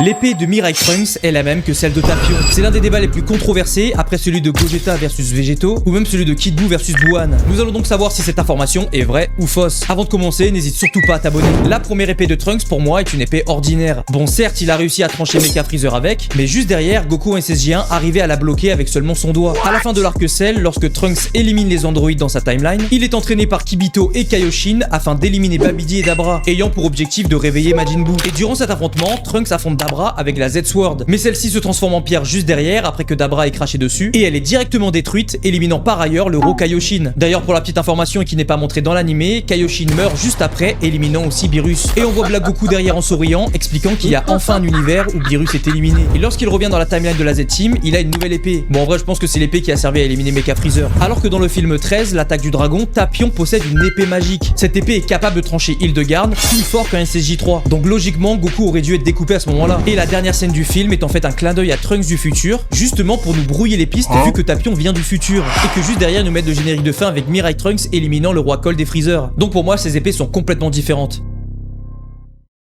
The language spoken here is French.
L'épée de Mirai Trunks est la même que celle de Tapion. C'est l'un des débats les plus controversés après celui de Gogeta versus Vegeto ou même celui de Kid Buu versus Buwan. Nous allons donc savoir si cette information est vraie ou fausse. Avant de commencer, n'hésite surtout pas à t'abonner. La première épée de Trunks pour moi est une épée ordinaire. Bon, certes, il a réussi à trancher Mecha Freezer avec, mais juste derrière, Goku en SSJ1 arrivait à la bloquer avec seulement son doigt. À la fin de l'arc Cell, lorsque Trunks élimine les androïdes dans sa timeline, il est entraîné par Kibito et Kaioshin afin d'éliminer Babidi et Dabra, ayant pour objectif de réveiller Majin Buu. Et durant cet affrontement, Trunks affronte Dabra avec la Z-Sword, mais celle-ci se transforme en pierre juste derrière après que Dabra ait craché dessus, et elle est directement détruite, éliminant par ailleurs le Raw Kaioshin. D'ailleurs, pour la petite information et qui n'est pas montrée dans l'animé, Kaioshin meurt juste après, éliminant aussi Beerus. Et on voit Black Goku derrière en souriant, expliquant qu'il y a enfin un univers où Beerus est éliminé. Et lorsqu'il revient dans la timeline de la Z-Team, il a une nouvelle épée. Bon, en vrai, je pense que c'est l'épée qui a servi à éliminer Mecha Freezer. Alors que dans le film 13, l'attaque du dragon, Tapion possède une épée magique. Cette épée est capable de trancher Hildegarde plus fort qu'un SSJ3. Donc logiquement, Goku aurait dû être découpé à ce moment-là. Et la dernière scène du film est en fait un clin d'œil à Trunks du futur, justement pour nous brouiller les pistes vu que Tapion vient du futur. Et que juste derrière nous mettent le générique de fin avec Mirai Trunks éliminant le roi Cold et Freezer. Donc pour moi, ces épées sont complètement différentes.